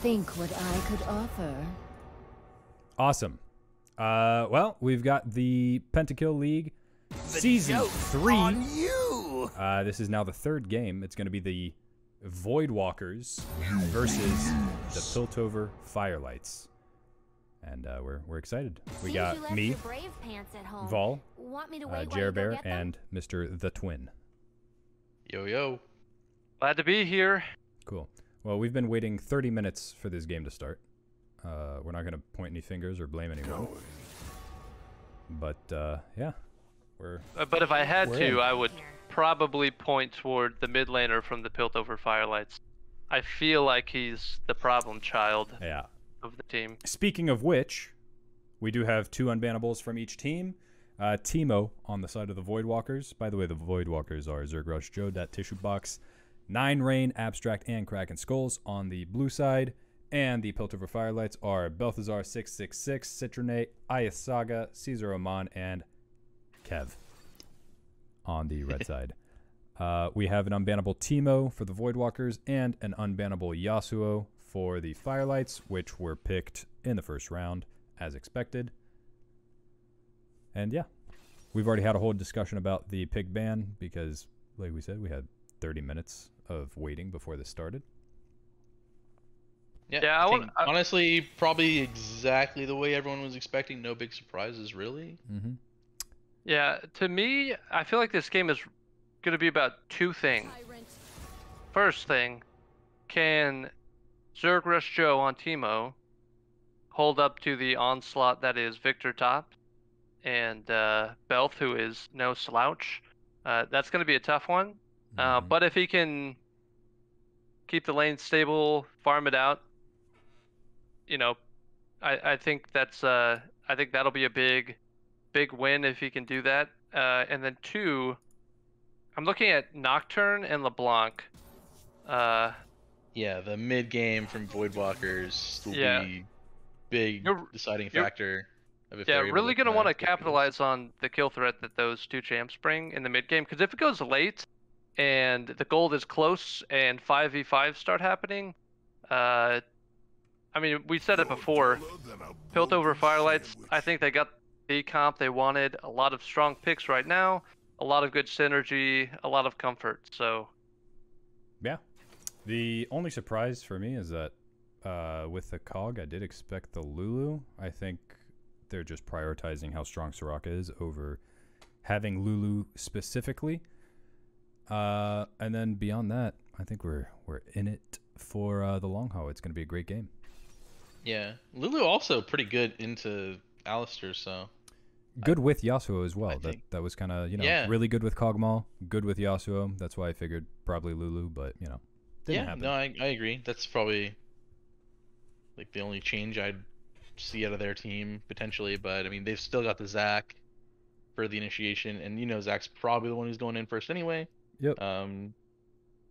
think what I could offer. Awesome. Well, we've got the Pentakill League Season 3. On you. This is now the third game. It's going to be the Voidwalkers versus the Piltover Firelights. And we're excited. We got me, Vol, Jerbearr, and Mr. The Twin. Yo, yo. Glad to be here. Cool. Well, we've been waiting 30 minutes for this game to start. We're not going to point any fingers or blame anyone. But, yeah. But if I had to, in. I would probably point toward the mid laner from the Piltover Firelights. I feel like he's the problem child of the team. Speaking of which, we do have 2 unbannables from each team. Teemo on the side of the Voidwalkers. By the way, the Voidwalkers are Zergrush, Joe, that Tissue Box, 9 Rain, Abstract, and Kraken Skulls on the blue side. And the Piltover Firelights are Balthazar 666, Citronate, Ayas Saga, Caesar Oman, and Kev on the red side. We have an unbannable Teemo for the Voidwalkers and an unbannable Yasuo for the Firelights, which were picked in the first round, as expected. And yeah, we've already had a whole discussion about the pick ban because, like we said, we had 30 minutes of waiting before this started. Yeah, I think, honestly, probably exactly the way everyone was expecting. No big surprises, really. Mm-hmm. Yeah, to me, I feel like this game is going to be about 2 things. First thing, can Zergrush Joe on Teemo hold up to the onslaught that is Victor top and Belth, who is no slouch? That's going to be a tough one. But if he can keep the lane stable, farm it out, you know, I think that's I think that'll be a big win if he can do that. And then 2, I'm looking at Nocturne and LeBlanc. Yeah, the mid game from Voidwalkers will be big deciding factor. Really going to want to capitalize on the kill threat that those 2 champs bring in the mid game, because if it goes late and the gold is close and 5v5 start happening, I mean, we said it before, Piltover Firelights, I think they got the comp they wanted, a lot of strong picks right now, a lot of good synergy, a lot of comfort, so... Yeah. The only surprise for me is that with the COG, I did expect the Lulu. I think they're just prioritizing how strong Soraka is over having Lulu specifically. And then beyond that, I think we're in it for the long haul. It's going to be a great game. Yeah. Lulu also pretty good into Alistair, so... Good with Yasuo as well. That was kind of, really good with Kog'Maw, good with Yasuo. That's why I figured probably Lulu, but, didn't happen. No, I agree. That's probably, like, the only change I'd see out of their team, potentially. But, I mean, they've still got the Zac for the initiation, and, Zac's probably the one who's going in first anyway. Yep. And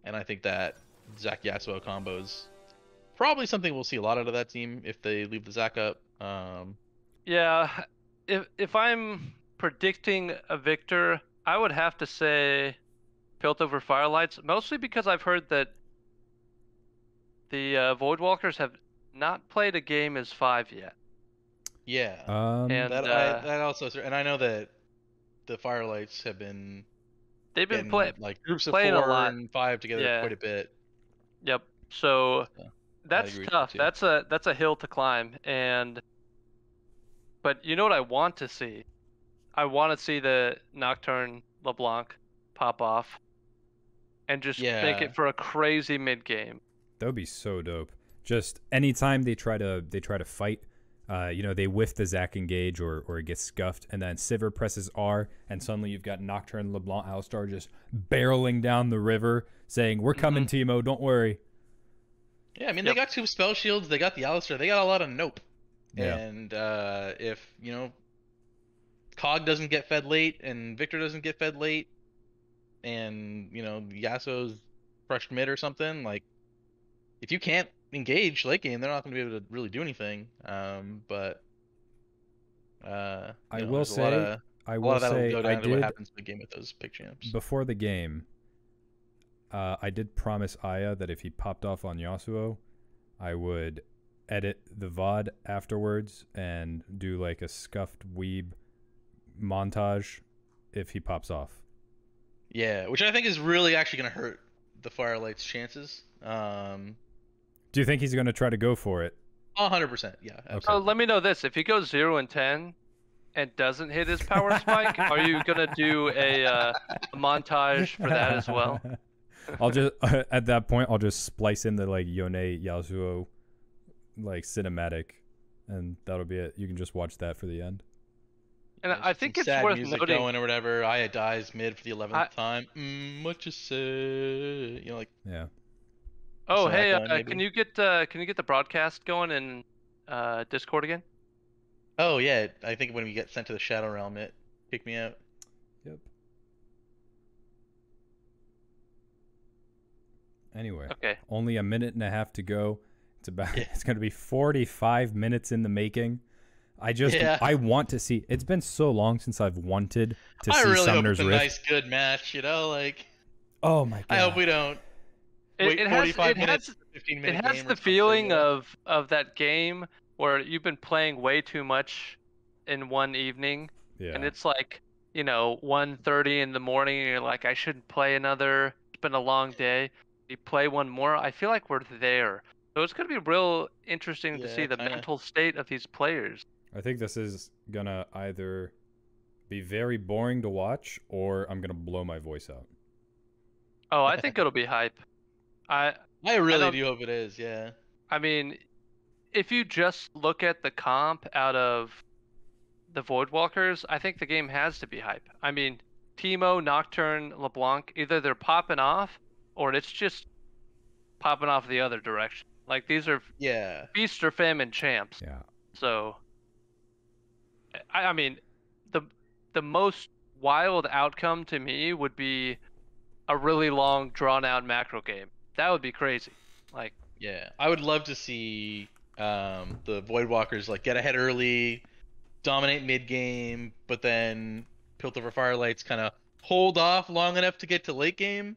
I think that Zac-Yasuo combo is probably something we'll see a lot out of that team if they leave the Zac up. Yeah. If I'm predicting a victor, I would have to say Piltover Firelights, mostly because I've heard that the Voidwalkers have not played a game as 5 yet. Yeah, and that also, and I know that the Firelights have been playing like groups of playing 4 a lot. and 5 together quite a bit. Yep. So that's tough. That's a hill to climb, But you know what I want to see? I want to see the Nocturne LeBlanc pop off and just make it for a crazy mid game. That would be so dope. Just anytime they try to fight, they whiff the Zac engage or it gets scuffed, and then Sivir presses R, and suddenly you've got Nocturne, LeBlanc, Alistar just barreling down the river, saying, "We're coming, Teemo, don't worry." Yeah, I mean they got 2 spell shields, they got the Alistar, they got a lot of nope. Yeah. And if COG doesn't get fed late and Victor doesn't get fed late, and Yasuo's crushed mid or something, like if you can't engage late game, they're not going to be able to really do anything. But I will say what happens in the game with those pick champs. Before the game, I did promise Aya that if he popped off on Yasuo, I would edit the VOD afterwards and do like a scuffed weeb montage if he pops off. Yeah, which I think is really actually going to hurt the Firelights' chances. Do you think he's going to try to go for it? 100%, yeah. Okay. So let me know this: if he goes 0 and 10 and doesn't hit his power spike, are you gonna do a montage for that as well? I'll just at that point I'll just splice in the like Yone Yasuo like cinematic, and that'll be it. You can just watch that for the end. And I think it's sad worth music noting. going or whatever. Aya dies mid for the 11th time. What you say? You know, like. Yeah. Oh, So that hey, going, maybe? can you get the broadcast going in Discord again? Oh yeah, I think when we get sent to the Shadow Realm, it kicked me out. Yep. Anyway, Okay. only a minute and a half to go. It's about. Yeah. It's going to be 45 minutes in the making. Yeah. I want to see. It's been so long since I've wanted to I see really hope Summoner's it's a Rift. nice, good match. You know, like. Oh my god. I hope we don't. Wait 45 minutes. 15-minute It has game or the something, feeling yeah. of that game where you've been playing way too much in one evening, Yeah. and it's like 1:30 in the morning, and you're like, I shouldn't play another. It's been a long day. You play one more. I feel like we're there. So it's gonna be real interesting to Yeah, see the kinda. mental state of these players. I think this is gonna either be very boring to watch, or I'm gonna blow my voice out. Oh, I think it'll be hype. I really don't- do hope it is. Yeah. I mean, if you just look at the comp out of the Voidwalkers, I think the game has to be hype. I mean, Teemo, Nocturne, LeBlanc, either they're popping off or it's just popping off the other direction. Like, these are Yeah. feast or famine champs. Yeah. So, I mean, the most wild outcome to me would be a really long, drawn-out macro game. That would be crazy. Like, Yeah. I would love to see the Voidwalkers like get ahead early, dominate mid game, but then Piltover Firelights kind of hold off long enough to get to late game,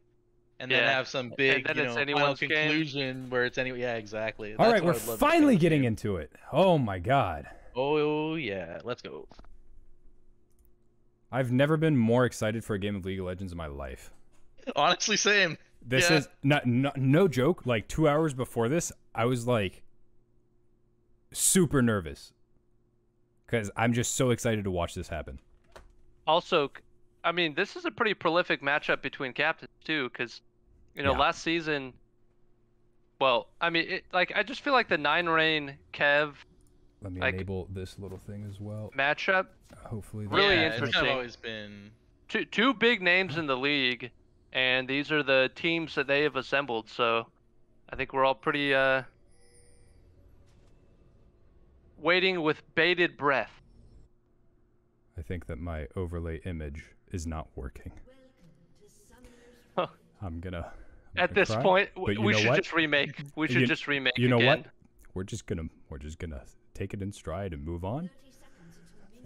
and then Yeah. have some big, then it's final anyone's game. conclusion where it's any. Yeah, exactly. All That's right, what we're I would love to finally see. getting into it. Oh my god. Oh yeah, let's go. I've never been more excited for a game of League of Legends in my life. Honestly, same. This Yeah. is no joke. Like 2 hours before this, I was like super nervous because I'm just so excited to watch this happen. also, I mean, this is a pretty prolific matchup between captains too, because Yeah. last season. Well, I mean, I just feel like the 9-Rain Kev Let me Like- enable this little thing as well. matchup, Hopefully, Really yeah, It's interesting. kind of always been. two big names in the league, and these are the teams that they have assembled. So, I think we're all pretty waiting with bated breath. I think that my overlay image is not working. Huh. I'm gonna At this cry. point, But you we know should what? just remake. We should You- just remake. You know again. what? We're just gonna take it in stride and move on.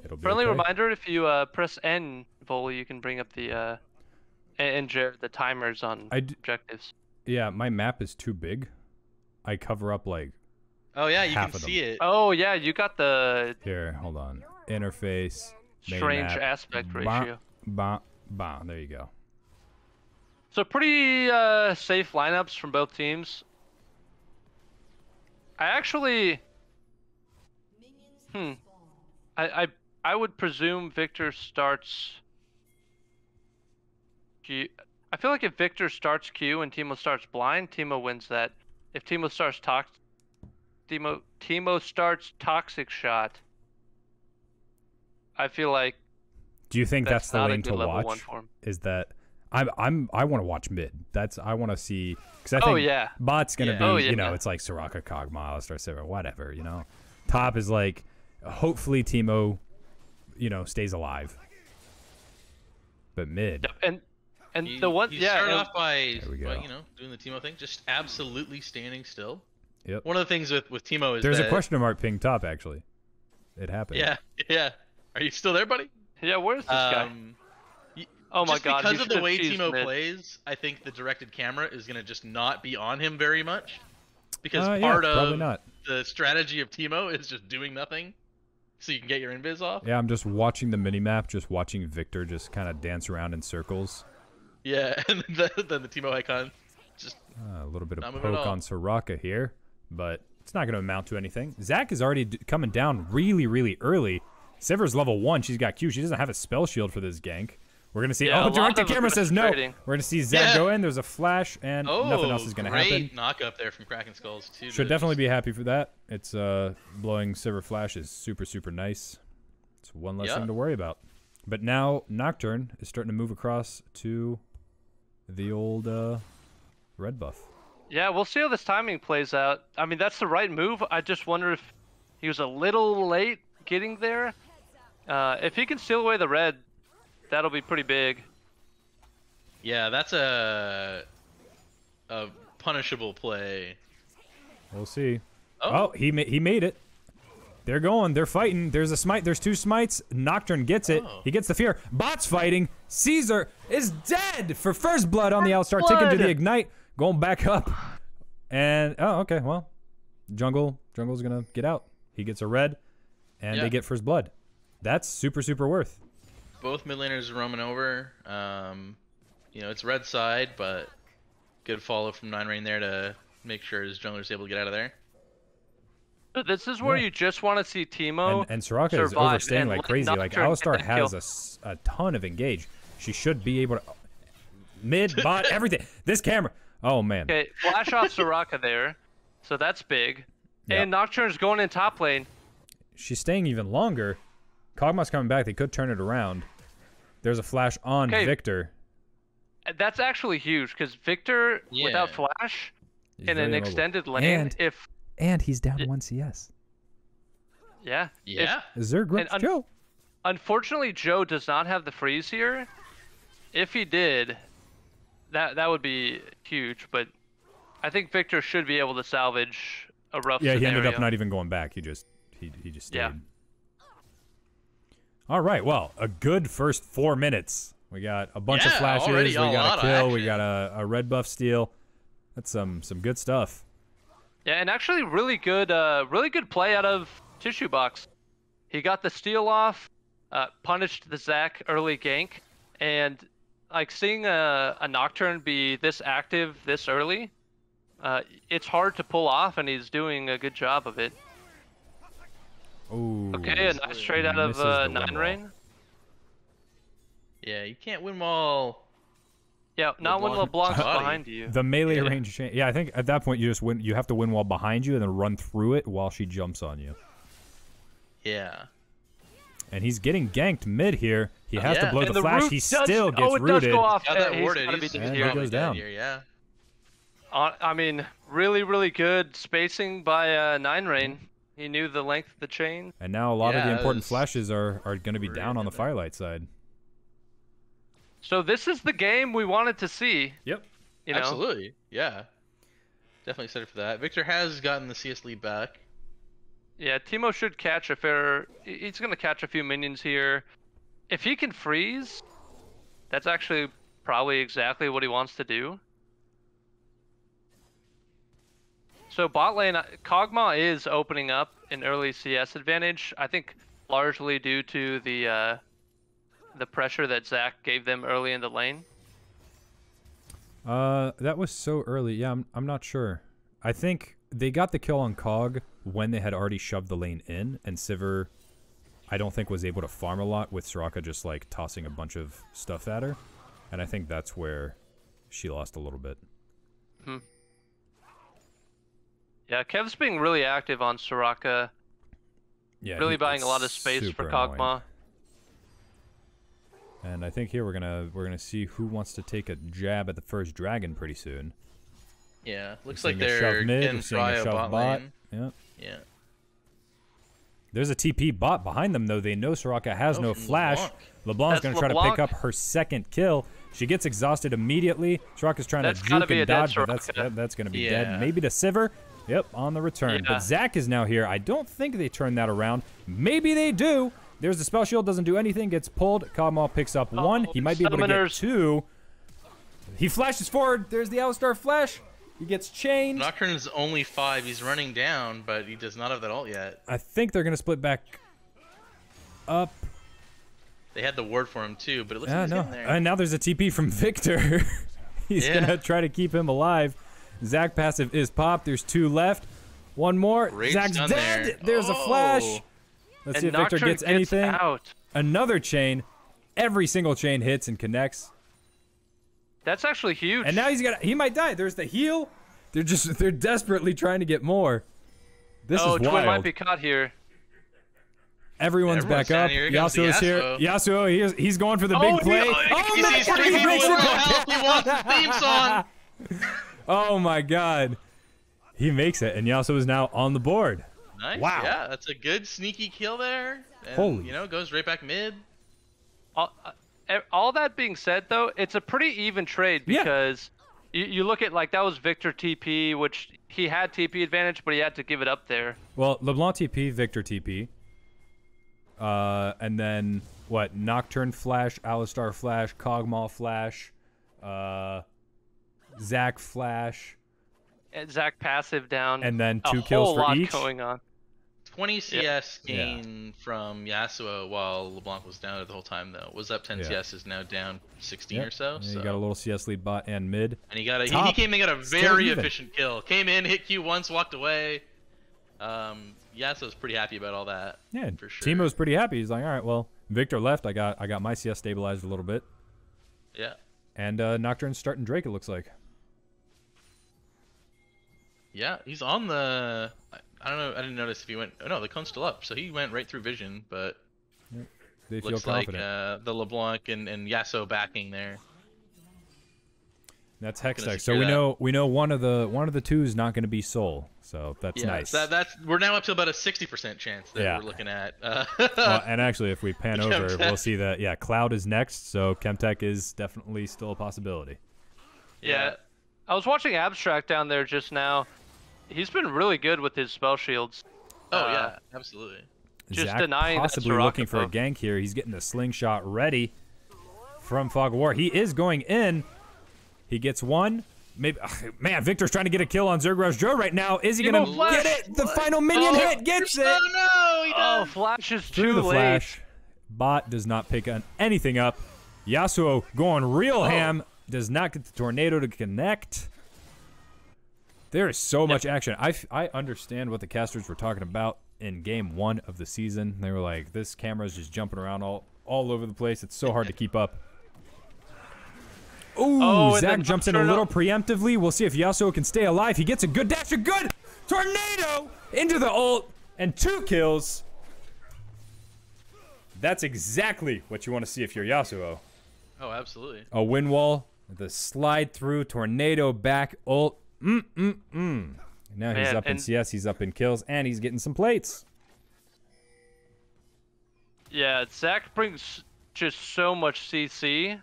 It'll be Friendly okay. reminder: if you press N, Volley, you can bring up the the timers on I d- objectives. Yeah, my map is too big. I cover up like Oh yeah, you half can of see it. Oh yeah, you got the here. Hold on. Interface. Main strange map. aspect Bah, ratio. bah, bah. There you go. So pretty safe lineups from both teams. I actually, I would presume Victor starts Q. I feel like if Victor starts Q and Teemo starts blind, Teemo wins that. If Teemo starts Teemo starts toxic shot, I feel like Do you think that's the not a lane good to level one watch? for him. Is that I want to watch mid. I want to see because I think Oh yeah, bot's gonna Yeah. be Oh, yeah. it's like Soraka, Kog'Maw, Star Silver, whatever. Top is like hopefully Teemo, stays alive. But mid, Yep, and the one You yeah. start and- off by, There we go. doing the Teemo thing, just absolutely standing still. Yep. One of the things with Teemo is There's that, a question mark ping top actually. It happened. Yeah. Are you still there, buddy? Yeah, where's this guy? Oh my just god, because he of the should've way cheesed Teemo mid. plays, I think the directed camera is gonna just not be on him very much. Because Yeah, part probably of not. the strategy of Teemo is just doing nothing, so you can get your invis off. Yeah, I'm just watching the minimap, just watching Victor just kind of dance around in circles. Yeah, and then the Teemo icon just A little bit of not moving at poke all. on Soraka here, but it's not going to amount to anything. Zac is already coming down really, really early. Sivir's level 1. She's got Q. She doesn't have a spell shield for this gank. We're going to see. Yeah, a Oh, lot direct to of them camera are says no. frustrating. We're going to see Zac Yeah. go in. There's a flash, and nothing else is going to happen. Great knock up there from Kraken Skulls too. Should definitely be happy for that. It's blowing Sivir flash is super, super nice. It's one less thing to worry about. But now Nocturne is starting to move across to the old red buff. Yeah, we'll see how this timing plays out. I mean, that's the right move. I just wonder if he was a little late getting there. If he can steal away the red, that'll be pretty big. Yeah, that's a punishable play. We'll see. Oh. Oh, he made it. They're going. They're fighting. There's a smite. There's 2 smites. Nocturne gets it. Oh. He gets the fear. Bot's fighting. Caesar is dead for first blood on the outstar. Taken to the ignite. Going back up. And, oh, okay, well. Jungle's going to get out. He gets a red. And they get first blood. That's super, super worth. Both mid laners roaming over. You know, it's red side, but good follow from 9rain there to make sure his jungler's able to get out of there. So this is where you just want to see Teemo And Soraka is survive overstaying and like let crazy. Like, Nocturne Alistar get the kill. has a ton of engage. She should be able to... Mid, bot, everything. This camera. Oh, man. Okay, flash off Soraka there, so that's big. Yep. And Nocturne's going in top lane. She's staying even longer. Kog'Maw's coming back. They could turn it around. There's a flash on Okay. Victor. That's actually huge, because Victor, without flash, He's in very an mobile. extended lane, And he's down 1 CS. Yeah. Zerg And Joe. Unfortunately, Joe does not have the freeze here. If he did, that would be huge, but I think Victor should be able to salvage a rough Yeah, he scenario. ended up not even going back. He just stayed. Yeah. All right, well, a good first 4 minutes. We got a bunch of flashes. already We a lot got of a kill. We action. got a red buff steal. That's some good stuff. Yeah, and actually really good play out of Tissue Box. He got the steal off, punished the Zac early gank, and like seeing a Nocturne be this active this early, it's hard to pull off, and he's doing a good job of it. Ooh. Okay, a nice trade out of Misses the win 9rain. Yeah, you can't win while. Yeah, not when LeBlanc's body. behind you. The melee range change. Yeah, I think at that point you just win. You have to win while behind you and then run through it while she jumps on you. Yeah. And he's getting ganked mid here. He has to blow And the flash. root He does- still gets it rooted. does go off. Got that He's warded. gotta be He's dead and here. he goes down. Here, yeah. I mean, really, really good spacing by 9rain. He knew the length of the chain. And now a lot of the Yeah, important it was flashes are going to be down on the there. Firelight side. So this is the game we wanted to see. Yep. You know? Absolutely. Yeah. Definitely excited for that. Victor has gotten the CS lead back. Yeah, Teemo should catch a fair... He's going to catch a few minions here. If he can freeze, that's actually probably exactly what he wants to do. So bot lane, Kog'Maw is opening up an early CS advantage. I think largely due to the pressure that Zac gave them early in the lane. That was so early. Yeah, I'm not sure. I think they got the kill on Cog when they had already shoved the lane in, and Sivir, I don't think was able to farm a lot with Soraka just like tossing a bunch of stuff at her, and I think that's where she lost a little bit. Yeah, Kev's being really active on Soraka, Yeah, really he- buying it's a lot of space for super annoying. Kog'Maw. And I think here we're gonna see who wants to take a jab at the first dragon pretty soon. Yeah. Looks We're like seeing a they're shove mid, getting we're seeing a try a shove bot bot. lane. Yeah. Yeah. There's a TP bot behind them, though. They know Soraka has Oh, no from flash. LeBlanc's That's going to try to LeBlanc. pick up her second kill. She gets exhausted immediately. Soraka's trying That's to gotta juke be a and dead dodge, but Soraka. that's going to be Yeah. dead. Maybe to Sivir. Yep, on the return. Yeah. But Zac is now here. I don't think they turn that around. Maybe they do. There's the spell shield. Doesn't do anything. Gets pulled. Kog'Maw picks up one. He might be able to get Summoners. two. He flashes forward. There's the Alistar flash. He gets chained. Nocturne is only 5. He's running down, but he does not have that ult yet. I think they're going to split back up. They had the ward for him too, but it looks like he's getting there. And now there's a TP from Victor. He's going to try to keep him alive. Zac passive is popped. There's 2 left. One more. Great Zac's stun dead. there. There's a flash. Let's see if Victor gets anything. Out. Another chain. Every single chain hits and connects. That's actually huge. And now he might die. There's the heal. They're desperately trying to get more. This is wild. Twin might be caught here. Everyone's back up. Yasuo's here. Yasuo, he's going for the big play. He sees 3 people with low health. He wants his theme song. Oh my god. He makes it, and Yasuo is now on the board. Nice. Wow. Yeah, that's a good sneaky kill there. And, Holy. Goes right back mid. All that being said, though, it's a pretty even trade because you look at, like, that was Victor TP, which he had TP advantage, but he had to give it up there. Well, LeBlanc TP, Victor TP. And then, what? Nocturne Flash, Alistar Flash, Kog'Maw Flash, Zac Flash. And Zac passive down. And then 2 kills for each. A whole lot going on. 20 CS gain from Yasuo while LeBlanc was down the whole time, though. Was up 10 CS, is now down 16 or so. Yeah, you got a little CS lead bot and mid. And he came in, got a very efficient kill. Came in, hit Q once, walked away. Yasuo's pretty happy about all that. Yeah, for sure. Teemo's pretty happy. He's like, all right, well, Victor left. I got my CS stabilized a little bit. Yeah. And Nocturne's starting Drake, it looks like. Yeah, he's on the... I don't know. I didn't notice if he went... Oh, no, the cone's still up. So he went right through vision, but... They feel looks confident. like the LeBlanc and Yasuo backing there. That's Hextech. So we know one of the two is not going to be Soul. So that's nice. We're now up to about a 60% chance that we're looking at. Well, and actually, if we pan over, we'll see that Cloud is next. So Chemtech is definitely still a possibility. Yeah. I was watching Abstract down there just now. He's been really good with his spell shields. Oh yeah, absolutely. Just Zac denying possibly looking for a gank here. He's getting the slingshot ready from Fog of War. He is going in. He gets one. Maybe man, Victor's trying to get a kill on Zergrush Joe right now. Is he gonna get it? The final minion hit gets it. Oh no, he does. Flash is Through too the late. flash. Bot does not pick anything up. Yasuo going real ham. Does not get the tornado to connect. There is so much action. I understand what the casters were talking about in game 1 of the season. They were like, this camera's just jumping around all over the place. It's so hard to keep up. Ooh, Zac jumps in a little preemptively. We'll see if Yasuo can stay alive. He gets a good dash, a good tornado into the ult, and 2 kills. That's exactly what you want to see if you're Yasuo. Oh, absolutely. A wind wall, the slide through, tornado back, ult. Now he's up in CS, he's up in kills, and he's getting some plates. Yeah, Zac brings just so much CC.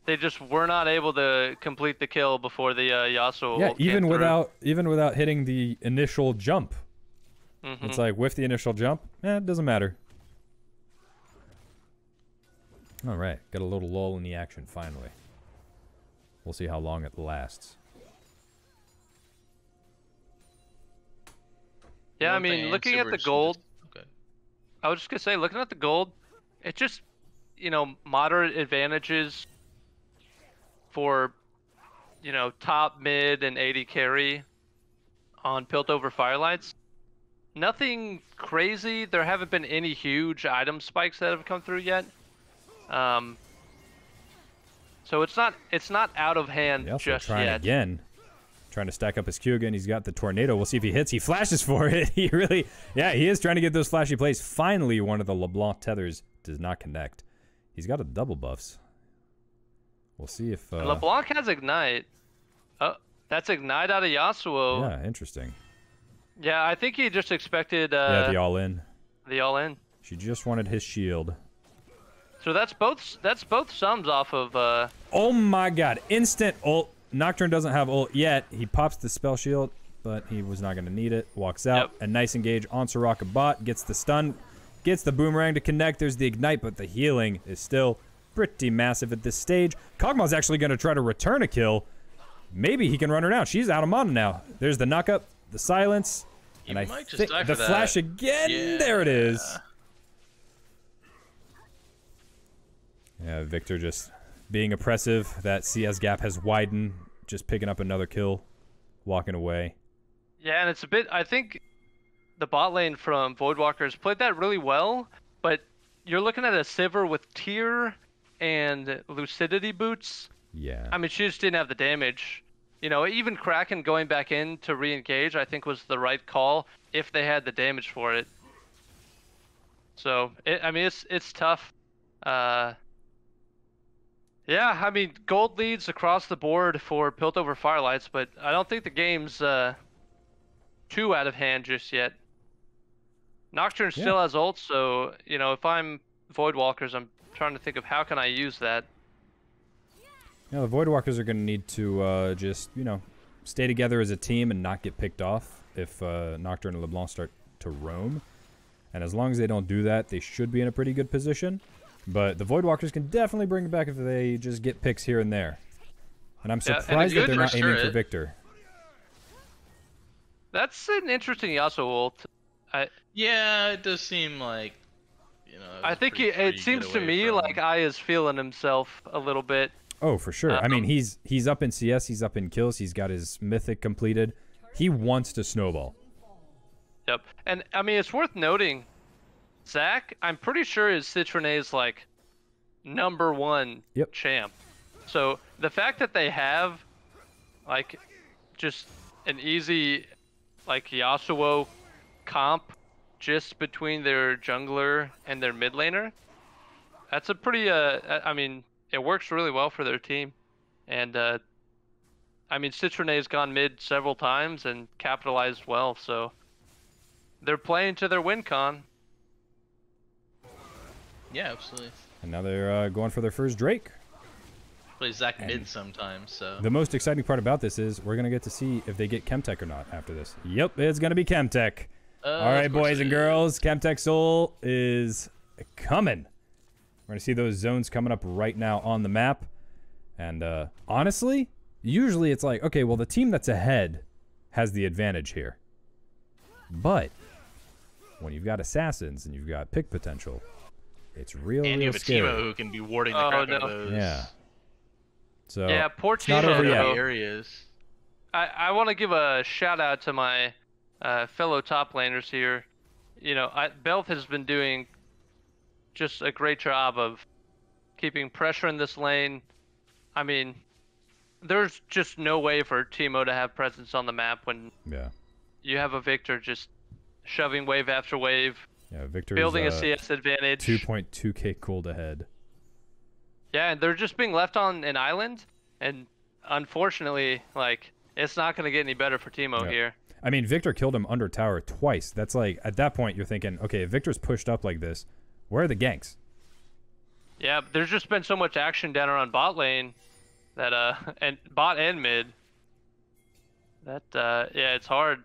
They just were not able to complete the kill before the Yasuo ult even without hitting the initial jump. It's like with the initial jump, it doesn't matter. All right, got a little lull in the action finally. We'll see how long it lasts. Yeah, I mean, looking at the gold, I was just going to say, looking at the gold, it's just, moderate advantages for, top, mid, and 80 carry on Piltover Firelights. Nothing crazy. There haven't been any huge item spikes that have come through yet. So it's not out of hand just trying yet. Again. Trying to stack up his Q again. He's got the tornado. We'll see if he hits. He flashes for it. He is trying to get those flashy plays. Finally, one of the LeBlanc tethers does not connect. He's got a double buffs. We'll see if... LeBlanc has Ignite. Oh, that's Ignite out of Yasuo. Yeah, interesting. Yeah, I think he just expected... the all-in. The all-in. She just wanted his shield. So that's both sums off of... Oh my god. Instant ult. Nocturne doesn't have ult yet. He pops the spell shield, but he was not going to need it. Walks out. A nice engage on Soraka bot. Gets the stun. Gets the boomerang to connect. There's the ignite, but the healing is still pretty massive at this stage. Kog'Maw's actually going to try to return a kill. Maybe he can run her down. She's out of mana now. There's the knock-up, the silence, and I think the flash again. Yeah. There it is. Yeah, Victor just being oppressive. That CS gap has widened. Just picking up another kill, walking away. Yeah, and it's a bit. I think the bot lane from Voidwalkers played that really well, but you're looking at a Sivir with Tear and Lucidity boots. Yeah. I mean, she just didn't have the damage. You know, even Kraken going back in to re-engage, I think was the right call if they had the damage for it. So, I mean, it's tough. Yeah, I mean, gold leads across the board for Piltover Firelights, but I don't think the game's too out of hand just yet. Nocturne still has ult, so, you know, if I'm Voidwalkers, I'm trying to think of how can I use that. Yeah, the Voidwalkers are going to need to just, you know, stay together as a team and not get picked off if Nocturne and LeBlanc start to roam. And as long as they don't do that, they should be in a pretty good position. But the Voidwalkers can definitely bring it back if they just get picks here and there. And I'm surprised that they're not aiming for Victor. That's an interesting Yasuo ult. Yeah, it does seem like, you know. I think it seems to me like Ai is feeling himself a little bit. Oh, for sure. I mean, he's up in CS, he's up in kills, he's got his mythic completed. He wants to snowball. Yep. And, I mean, it's worth noting, Zach, I'm pretty sure is Citrone's, like, #1 champ. So, the fact that they have, like, just an easy, like, Yasuo comp just between their jungler and their mid laner, that's a pretty, I mean, it works really well for their team. And, I mean, Citrone's gone mid several times and capitalized well, so they're playing to their win con. Yeah, absolutely. And now they're going for their first Drake. Play Zach mid sometimes, so. The most exciting part about this is we're going to get to see if they get Chemtech or not after this. Yep, it's going to be Chemtech. All right, boys and girls, Chemtech Soul is coming. We're going to see those zones coming up right now on the map. And honestly, usually it's like, okay, well, the team that's ahead has the advantage here. But when you've got assassins and you've got pick potential, it's real scary. And you have a Teemo who can be warding the crap out of those. Yeah. So yeah, poor it's not over yet. Areas. I want to give a shout out to my fellow top laners here. You know, Belth has been doing just a great job of keeping pressure in this lane. I mean, there's just no way for Teemo to have presence on the map when you have a Victor just shoving wave after wave. Yeah, Victor building a CS advantage. 2.2k cooled ahead. Yeah, and they're just being left on an island, and unfortunately, like, it's not going to get any better for Teemo here. I mean, Victor killed him under tower twice. That's like, at that point, you're thinking, okay, if Victor's pushed up like this, where are the ganks? Yeah, there's just been so much action down around bot lane that, and bot and mid, that, yeah, it's hard.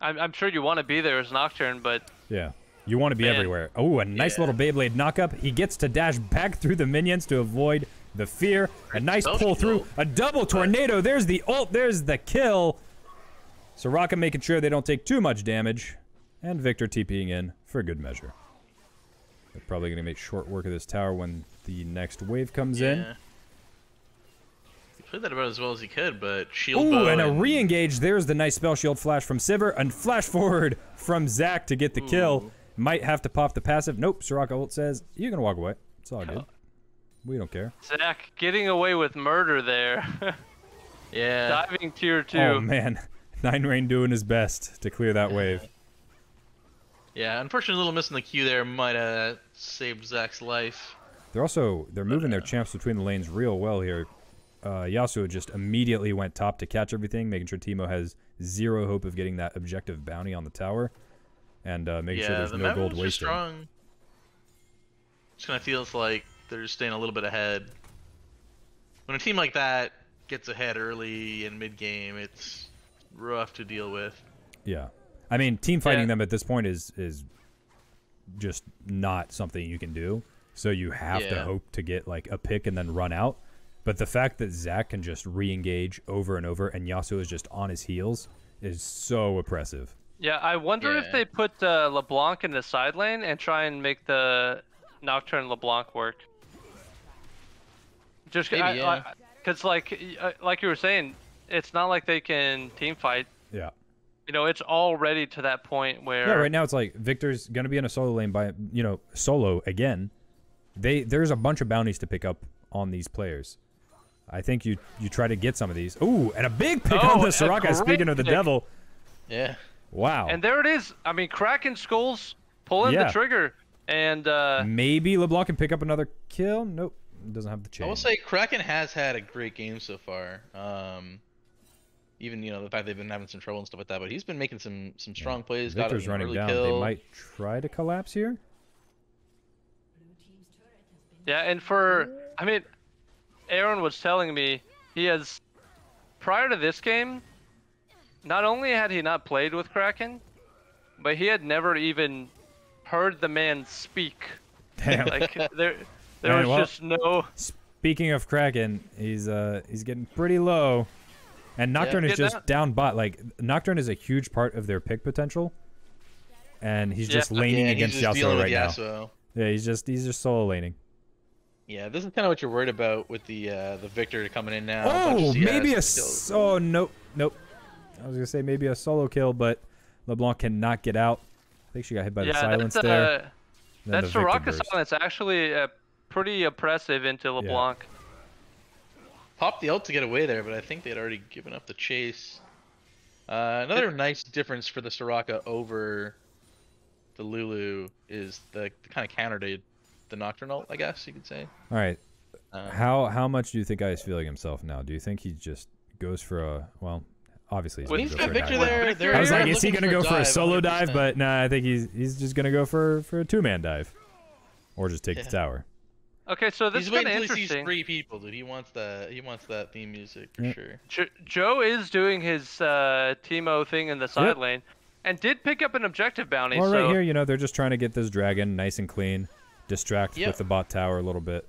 I'm sure you want to be there as Nocturne, but... Yeah, you want to be everywhere. Oh, a nice little Beyblade knock-up. He gets to dash back through the minions to avoid the fear. A nice pull through. A double tornado. There's the ult. There's the kill. Soraka making sure they don't take too much damage. And Victor TPing in for good measure. They're probably going to make short work of this tower when the next wave comes in. He played that about as well as he could, but shield bow and a re-engage. There's the nice spell shield flash from Sivir. And flash forward from Zach to get the kill. Might have to pop the passive. Nope, Soraka ult says, you're going to walk away. It's all good. We don't care. Zach getting away with murder there. Yeah. Diving tier 2. Oh, man. 9rain doing his best to clear that wave. Yeah, unfortunately, a little miss in the queue there might have saved Zach's life. They're moving their champs between the lanes real well here. Yasuo just immediately went top to catch everything, making sure Teemo has zero hope of getting that objective bounty on the tower. And making sure there's no gold wasted. Strong. Just kind of feels like they're just staying a little bit ahead. When a team like that gets ahead early in mid-game, it's rough to deal with. Yeah. I mean, team fighting them at this point is just not something you can do. So you have to hope to get like a pick and then run out. But the fact that Zach can just re-engage over and over and Yasuo is just on his heels is so oppressive. Yeah, I wonder if they put LeBlanc in the side lane and try and make the Nocturne LeBlanc work. Just because, like you were saying, it's not like they can team fight. Yeah. You know, it's already to that point where... Yeah, right now it's like Victor's going to be in a solo lane by, solo again. There's a bunch of bounties to pick up on these players. I think you try to get some of these. Ooh, and a big pick on the Soraka, speaking of the devil. Yeah. Wow. And there it is. I mean, Kraken Skulls pulling the trigger. And maybe LeBlanc can pick up another kill. Nope. Doesn't have the chain. I will say Kraken has had a great game so far. Even the fact they've been having some trouble and stuff like that, but he's been making some strong plays. Victor's running down. Kill. They might try to collapse here. Yeah, and Aaron was telling me he has, prior to this game, not only had he not played with Kraken, but he had never even heard the man speak. Damn. Like there was just no. Speaking of Kraken, he's getting pretty low, and Nocturne is just down bot. Like Nocturne is a huge part of their pick potential, and he's just laning against Yasuo right now. Yeah, he's just solo laning. Yeah, this is kind of what you're worried about with the Victor coming in now. Oh, maybe oh nope. I was gonna say maybe a solo kill, but LeBlanc cannot get out. I think she got hit by the silence there. That Soraka silence actually pretty oppressive into LeBlanc. Yeah. Popped the ult to get away there, but I think they'd already given up the chase. Another nice difference for the Soraka over the Lulu is the kind of counter to the Nocturne ult, I guess you could say. All right. How much do you think Guy's feeling himself now? Do you think he just goes for a obviously he's got Victor there. I was like, is he gonna go for a solo dive? But nah, I think he's just gonna go for a two-man dive, or just take the tower. Okay, so this is kind of interesting. He sees 3 people, dude. He wants that theme music for sure. Joe is doing his Teemo thing in the side lane, and did pick up an objective bounty. Well, right here, they're just trying to get this dragon nice and clean, distract with the bot tower a little bit,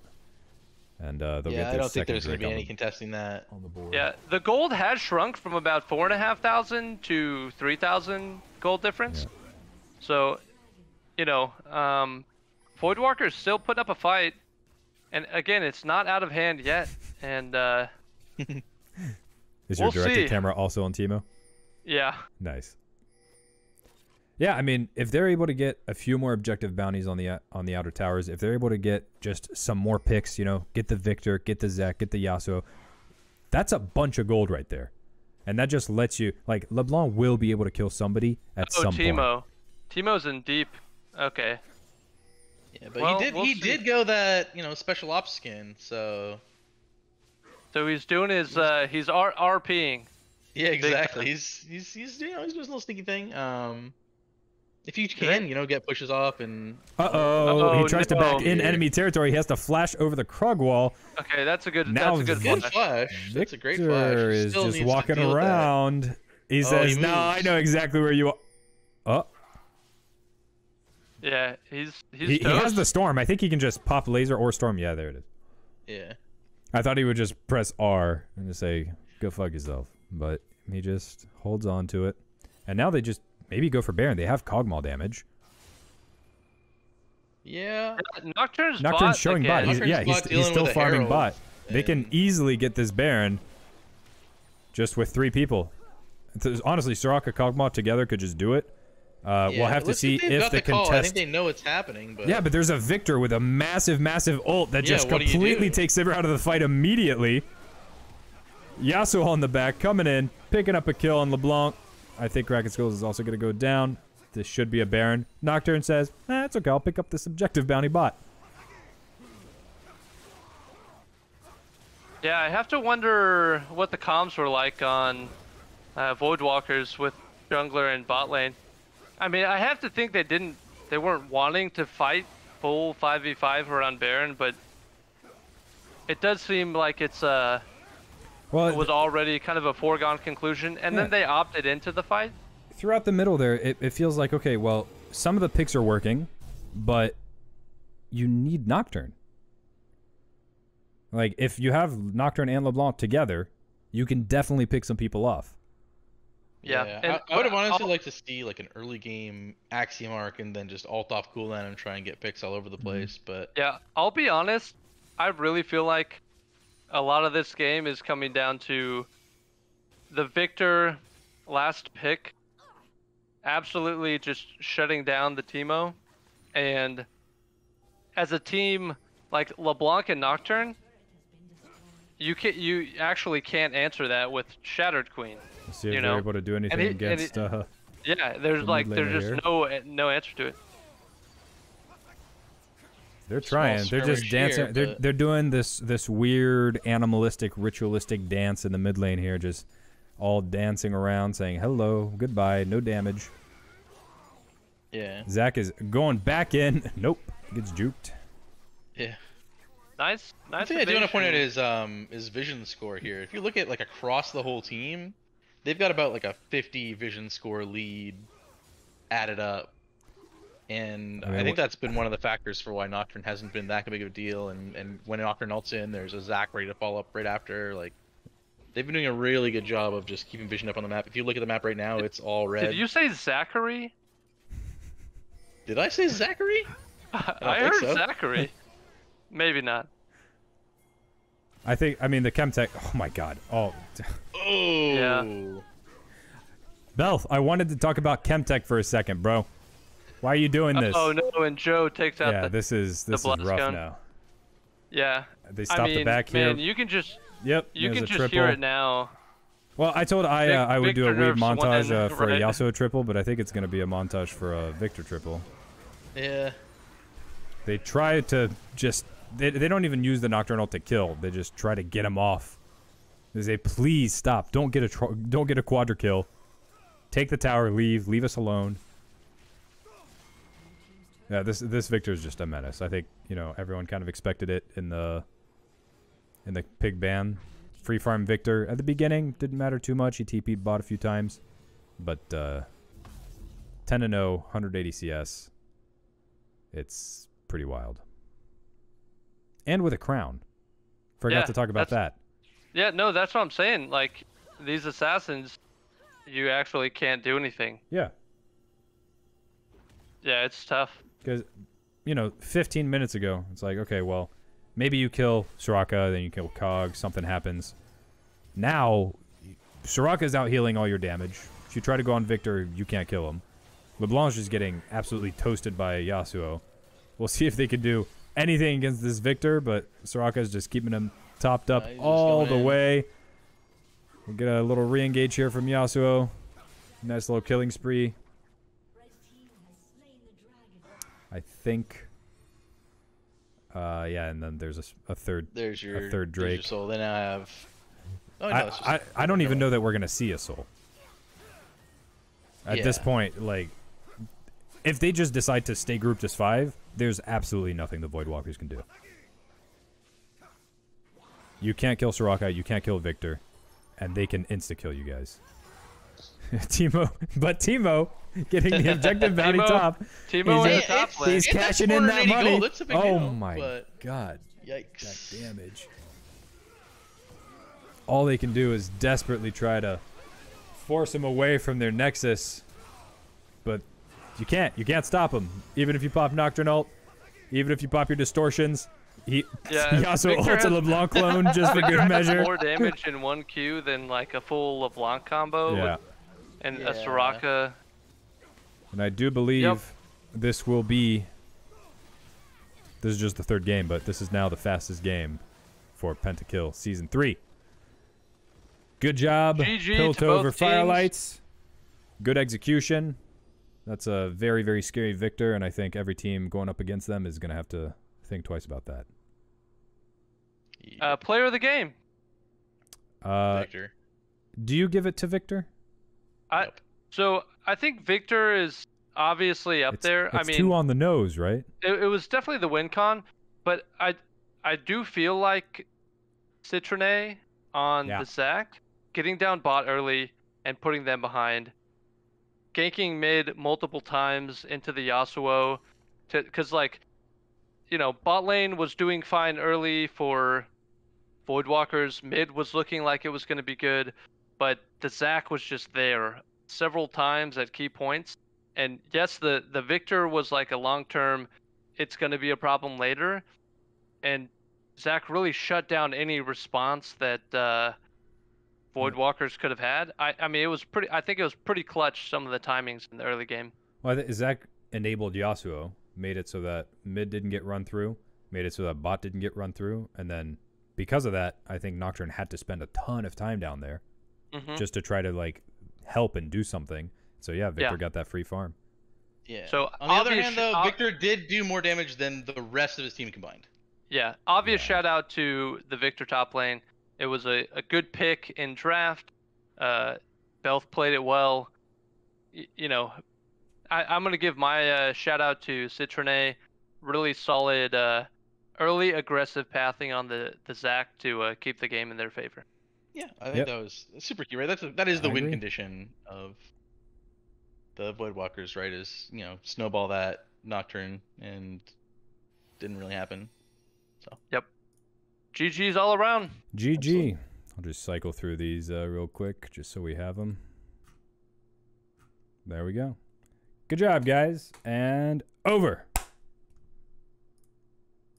and they'll get their I don't think there's going to be any contesting that on the board. Yeah, the gold has shrunk from about 4,500 to 3,000 gold difference. Yeah. So, Voidwalkers still putting up a fight. And again, it's not out of hand yet, and is your directed camera also on Teemo? Yeah. Nice. Yeah, I mean, if they're able to get a few more objective bounties on the outer towers, if they're able to get just some more picks, get the Victor, get the Zek, get the Yasuo, that's a bunch of gold right there, and that just lets you LeBlanc will be able to kill somebody at some point. Teemo's in deep. Okay. Yeah, but he did go that special ops skin, so he's doing his he's RPing. Yeah, exactly. He's doing a little sneaky thing. If you can, get pushes off and he tries to back in enemy territory. He has to flash over the Krug wall. Okay, that's a good flash. That's a great flash. Victor is just walking around. He says, "No, I know exactly where you are." Oh. Yeah, he has the storm. I think he can just pop laser or storm. Yeah, there it is. Yeah. I thought he would just press R and just say, "Go fuck yourself," but he just holds on to it. And now they just maybe go for Baron. They have Cogmaw damage. Yeah. Nocturne's showing bot. He's still farming bot. They can easily get this Baron just with 3 people. Honestly, Soraka, Cogmaw together could just do it. We'll have to see if the contest. I think they know what's happening. But... Yeah, but there's a Victor with a massive ult that just completely takes Sivir out of the fight immediately. Yasuo on the back, coming in, picking up a kill on LeBlanc. I think Kraken Skulls is also going to go down. This should be a Baron. Nocturne says, it's okay, I'll pick up this objective bounty bot. Yeah, I have to wonder what the comms were like on Voidwalkers with jungler and bot lane. I mean, I have to think they weren't wanting to fight full 5v5 around Baron, but it does seem like it was already kind of a foregone conclusion, and then they opted into the fight. Throughout the middle there, it feels like, okay, well, some of the picks are working, but you need Nocturne. Like, if you have Nocturne and LeBlanc together, you can definitely pick some people off. Yeah. I would have honestly liked to see like an early game Axiom Arc and then just ult off cooldown and try and get picks all over the place. But Yeah, I'll be honest. I really feel like a lot of this game is coming down to the Victor last pick absolutely just shutting down the Teemo. And as a team like LeBlanc and Nocturne, you actually can't answer that with Shattered Queen. Let's see if they're able to do anything against. Yeah, there's just no answer to it. They're trying. They're just dancing. They're doing this weird animalistic, ritualistic dance in the mid lane here, just all dancing around, saying hello, goodbye, no damage. yeah, Zach is going back in. Nope, gets juked. yeah. Nice. The thing I do want to point out is vision score here. If you look at like across the whole team, they've got about like a 50 vision score lead added up. And I think that's been one of the factors for why Nocturne hasn't been that big of a deal. And when Nocturne ults in, there's a Zac ready to follow up right after. Like, they've been doing a really good job of just keeping vision up on the map. If you look at the map right now, it's all red. Did you say Zachary? Did I say Zachary? I heard so. Zachary. Maybe not. I mean, the Chemtech. Oh my god. Oh. Yeah. Belf, I wanted to talk about Chemtech for a second, bro. Why are you doing this? Oh no, and Joe takes out the this is rough gun. Now. Yeah. They stopped the back here. Man, you can just you can just hear it now. Well, I told I would do a weird montage for right? a Yasuo triple, but I think it's going to be a montage for a Victor triple. Yeah. They try to just they don't even use the Nocturnal to kill. They just try to get him off. They say, please stop. Don't get a quadra kill. Take the tower. Leave us alone. Yeah, this Victor is just a menace. I think everyone kind of expected it in the pig ban. Free farm Victor at the beginning didn't matter too much. He TP'd bot a few times, but 10-0, 180 CS. It's pretty wild. And with a crown. Forgot to talk about that. Yeah, no, that's what I'm saying. Like, these assassins, you actually can't do anything. Yeah. Yeah, it's tough. Because, 15 minutes ago, it's like, okay, well, maybe you kill Soraka, then you kill Cog, something happens. Now, Soraka's out healing all your damage. If you try to go on Victor, you can't kill him. LeBlanc is getting absolutely toasted by Yasuo. We'll see if they can do anything against this Victor, but Soraka's just keeping him topped up all the way. We'll get a little re-engage here from Yasuo. Nice little killing spree. I think. Yeah, and then there's a third. There's your third Drake. There's your soul. Then I have. Oh, no, I don't even know that we're gonna see a soul. At this point, like, if they just decide to stay grouped as 5, there's absolutely nothing the Voidwalkers can do. You can't kill Soraka, you can't kill Victor, and they can insta-kill you guys. Teemo getting the objective bounty top. Teemo in the top lane. He's cashing in that money. Oh my god. Yikes. That damage. All they can do is desperately try to force him away from their Nexus. But you can't. You can't stop him. Even if you pop Nocturne ult, even if you pop your distortions. Yasuo ults a LeBlanc clone just for good measure. More damage in 1Q than like a full LeBlanc combo. Yeah. And a Soraka. And I do believe this will be... This is just the 3rd game, but this is now the fastest game for Pentakill Season 3. Good job, Piltover Firelights. Good execution. That's a very, very scary Victor, and I think every team going up against them is going to have to think twice about that. Player of the game. Victor. Do you give it to Victor? So I think Victor is obviously up there. It's 2 on the nose, right? It was definitely the win con, but I do feel like Citrone on the Zac, getting down bot early and putting them behind, ganking mid multiple times into the Yasuo, because bot lane was doing fine early for Voidwalkers mid was looking like it was going to be good, but the Zac was just there several times at key points. And yes, the Victor was like a long-term, it's going to be a problem later. And Zac really shut down any response that Voidwalkers could have had. I mean, it was pretty. I think it was pretty clutch, some of the timings in the early game. Well, Zac enabled Yasuo, made it so that mid didn't get run through, made it so that bot didn't get run through, and then because of that, I think Nocturne had to spend a ton of time down there just to try to like help and do something. So yeah, Victor got that free farm. Yeah. So on the other hand, though, Victor did do more damage than the rest of his team combined. Yeah, obvious shout out to the Victor top lane. It was a good pick in draft. Belth played it well. You know, I'm going to give my shout out to Citronet. Really solid early aggressive pathing on the Zac to keep the game in their favor. Yeah, I think that was super key, right? That is the win condition of the Voidwalkers, right? Is, you know, snowball that Nocturne, and didn't really happen. So. Yep. GG's all around. GG. Absolutely. I'll just cycle through these real quick just so we have them. There we go. Good job, guys. And over.